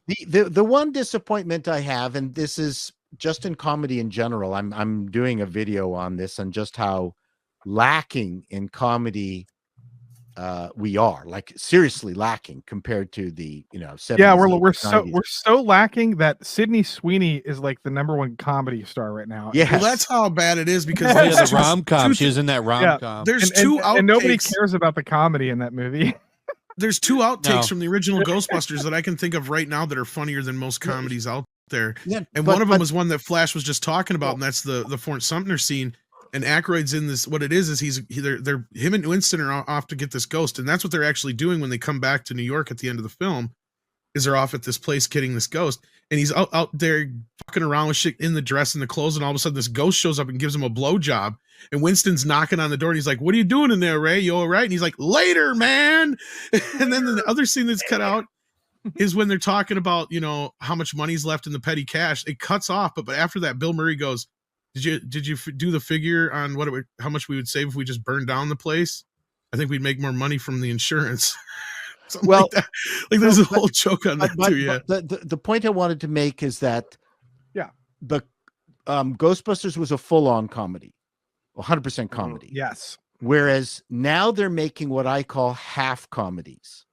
The one disappointment I have, and this is just in comedy in general, I'm doing a video on this and just how lacking in comedy we are, like seriously lacking compared to the 70s. Yeah, we're so lacking that Sydney Sweeney is like the #1 comedy star right now. Yeah, well, that's how bad it is because the rom-com. She was in that rom-com. There's two outtakes, and nobody cares about the comedy in that movie. There's two outtakes from the original Ghostbusters that I can think of right now that are funnier than most comedies out there. Yeah, and one of them was one that Flash was just talking about, and that's the Fort Sumter scene. And Aykroyd's in this. What it is him and Winston are off to get this ghost, and that's what they're actually doing when they come back to New York at the end of the film. Is they're off at this place getting this ghost, and he's out there fucking around with shit in the dress and the clothes, and all of a sudden this ghost shows up and gives him a blowjob. And Winston's knocking on the door, and he's like, "What are you doing in there, Ray? You all right?" And he's like, "Later, man." And then the other scene that's cut out is when they're talking about how much money's left in the petty cash. It cuts off, but after that, Bill Murray goes, Did you do the figure on how much we would save if we just burned down the place? I think we'd make more money from the insurance. Like that. Like there's a whole joke on that too. Yeah. The point I wanted to make is that the Ghostbusters was a full-on comedy, 100% comedy. Yes. Whereas now they're making what I call half comedies.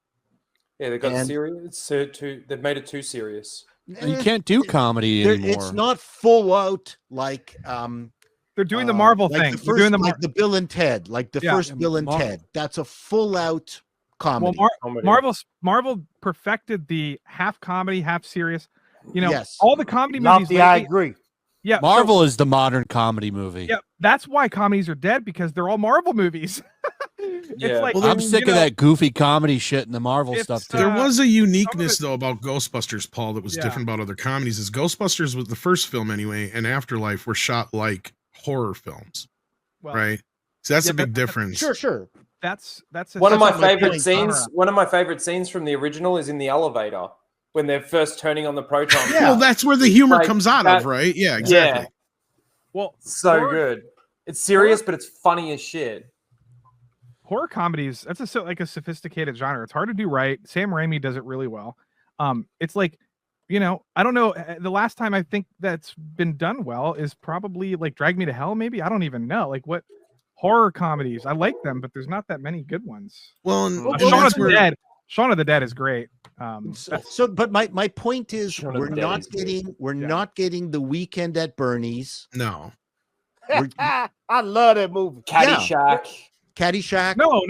Yeah, they got serious. They've made it too serious. You can't do comedy anymore. It's not full out like they're doing the Marvel thing. They're doing the Bill and Ted, like the first Bill and Ted. That's a full out comedy. Well, Marvel perfected the half comedy, half serious. All the comedy movies. Lately, I agree. Yeah, Marvel is the modern comedy movie. Yeah, that's why comedies are dead, because they're all Marvel movies. It's like, I'm sick of that goofy comedy shit and the Marvel stuff too. There was a uniqueness though about Ghostbusters, Paul, that was different about other comedies. Is Ghostbusters was the first film anyway, and Afterlife were shot like horror films, right? So that's a big difference. Sure. That's one of my favorite scenes. One of my favorite scenes from the original is in the elevator when they're first turning on the proton. Yeah, well, that's where the humor comes out of, right? Yeah, exactly. Yeah. Well, so good. It's serious, but it's funny as shit. Horror comedies, that's a sophisticated genre. It's hard to do right. Sam Raimi does it really well. It's like, I don't know. The last time I think that's been done well is probably like Drag Me to Hell, maybe. I don't even know. Like what horror comedies. I like them, but there's not that many good ones. Well, Shaun of the Dead is great. But my point is we're not getting The Weekend at Bernie's. No. I love that movie. Caddyshack. No.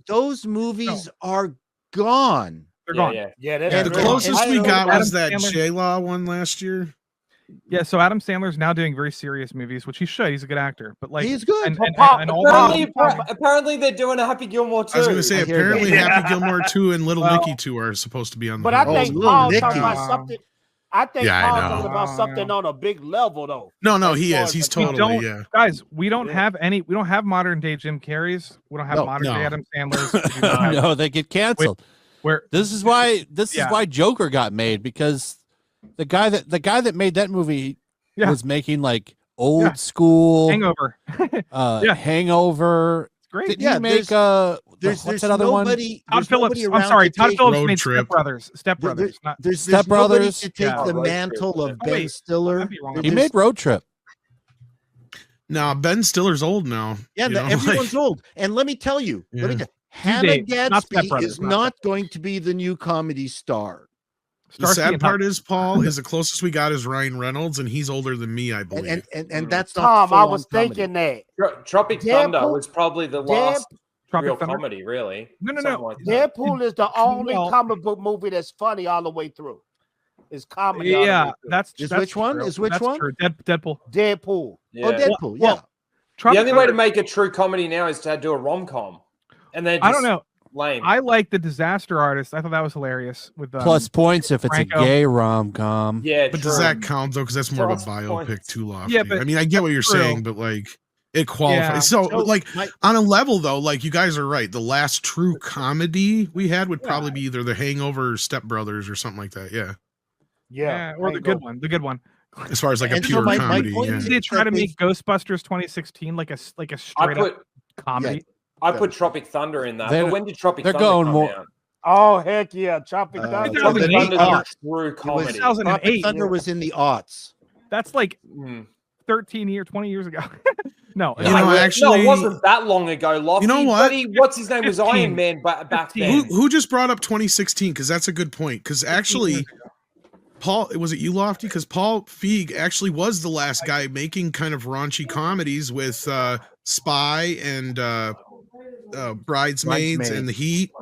Those movies are gone. They're gone. The closest we got was that J-Law one last year. Yeah, so Adam Sandler's now doing very serious movies, which he should. He's a good actor, but like he's good. Apparently, they're doing a Happy Gilmore 2. I was going to say apparently Happy Gilmore 2 and Little Nicky 2 are supposed to be on the. But I think Paul's talking about something. I think Paul's know. talking about something on a big level, though. No, he is. He's totally guys. We don't have any. We don't have modern day Jim Carreys. We don't have modern day Adam Sandler's. No, they get canceled. This is why Joker got made, because the guy that made that movie was making like old school Hangover. Hangover. It's great. Did he make there's that other nobody, one? Todd Phillips. I'm sorry, Todd Phillips made Step Brothers. There's nobody to take the mantle of Ben Stiller. He made Road Trip. No, Ben Stiller's old now. Yeah, everyone's old. And let me tell you, Hannah Gadsby is not going to be the new comedy star. The sad part is, Paul, is the closest we got is Ryan Reynolds, and he's older than me, I believe. And that's not Tom, I was thinking that. Tropic Thunder was probably the last real comedy, really. No. Like Deadpool is the only comic book movie that's funny all the way through. It's comedy. Yeah, that's which one? True. Is which that's one? True. Deadpool. Yeah. Oh, Deadpool. The only way to make a true comedy now is to do a rom-com, and then I don't know. Lame. I like The Disaster Artist. I thought that was hilarious. With plus points if it's Franco. a gay rom-com. Yeah, but does that count though? Because that's more of a biopic too lofty. Yeah, but I mean, I get what you're saying, but like it qualifies. So like on a level though, like you guys are right. The last true comedy we had would probably be either The Hangover or Step Brothers or something like that. Yeah, or the good one. The good one. As far as like a pure comedy, did they try to make Ghostbusters 2016 like a straight up comedy? I put Tropic Thunder in that. But when did Tropic Thunder come out? Oh heck yeah, Tropic Thunder. Tropic Thunder Thunder true comedy. 2008. Thunder was in the aughts. That's like 20 years ago. No, You know, actually, no, it wasn't that long ago. Lofty. You know what? What's his name was 15. Iron Man back then. Who just brought up 2016? Because that's a good point. Because actually, Paul, was it you, Lofty? Because Paul Feig actually was the last guy making kind of raunchy comedies with Spy and Bridesmaids and The Heat.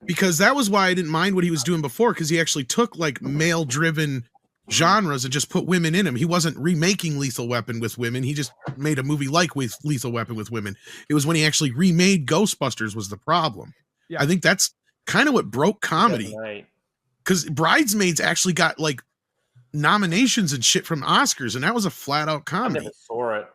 Because that was why I didn't mind what he was doing before. Because he actually took like male-driven genres and just put women in them. He wasn't remaking Lethal Weapon with women. He just made a movie like with Lethal Weapon with women. It was when he actually remade Ghostbusters was the problem. Yeah. I think that's kind of what broke comedy. Because Bridesmaids actually got like nominations and shit from Oscars, and that was a flat out comedy. I never saw it.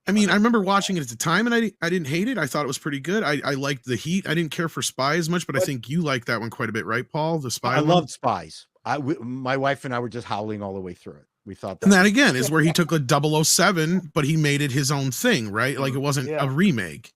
I mean, I remember watching it at the time, and I didn't hate it. I thought it was pretty good. I liked The Heat. I didn't care for Spy as much, but I think you liked that one quite a bit, right, Paul? The Spy. I loved Spies. My wife and I were just howling all the way through it. We thought and that again is where he took a 007, but he made it his own thing, right? Like it wasn't a remake.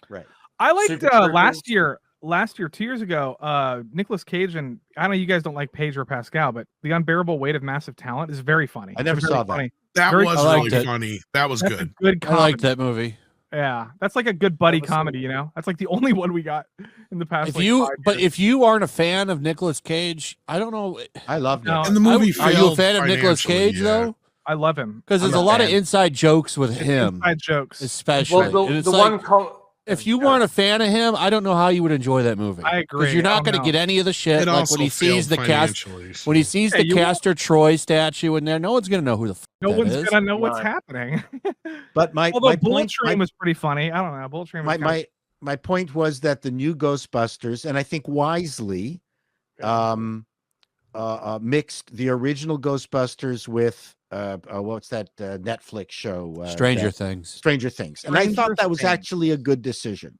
Right. I liked last year, 2 years ago, Nicolas Cage, and I know you guys don't like Pedro Pascal, but The Unbearable Weight of Massive Talent is very funny. I never saw that. Funny. That was really funny. That was good. Good comedy. I liked that movie. Yeah, that's like a good buddy comedy, you know. That's like the only one we got in the past. If you aren't a fan of Nicolas Cage, I don't know. I love him. And the movie are you a fan of Nicolas Cage though? I love him because there's a lot of inside jokes with him. Inside jokes, especially. Well, the one. If you weren't a fan of him, I don't know how you would enjoy that movie. I agree. Because you're not going to get any of the shit. Like when he sees the when he sees the Castor Troy statue in there, no one's going to know who the fuck no that one's is. going to know what's happening. But Bullet Train was pretty funny. I don't know. Bullet Train was my point was that the new Ghostbusters, and I think wisely, mixed the original Ghostbusters with what's that Netflix show? Stranger Things. And I thought that was actually a good decision.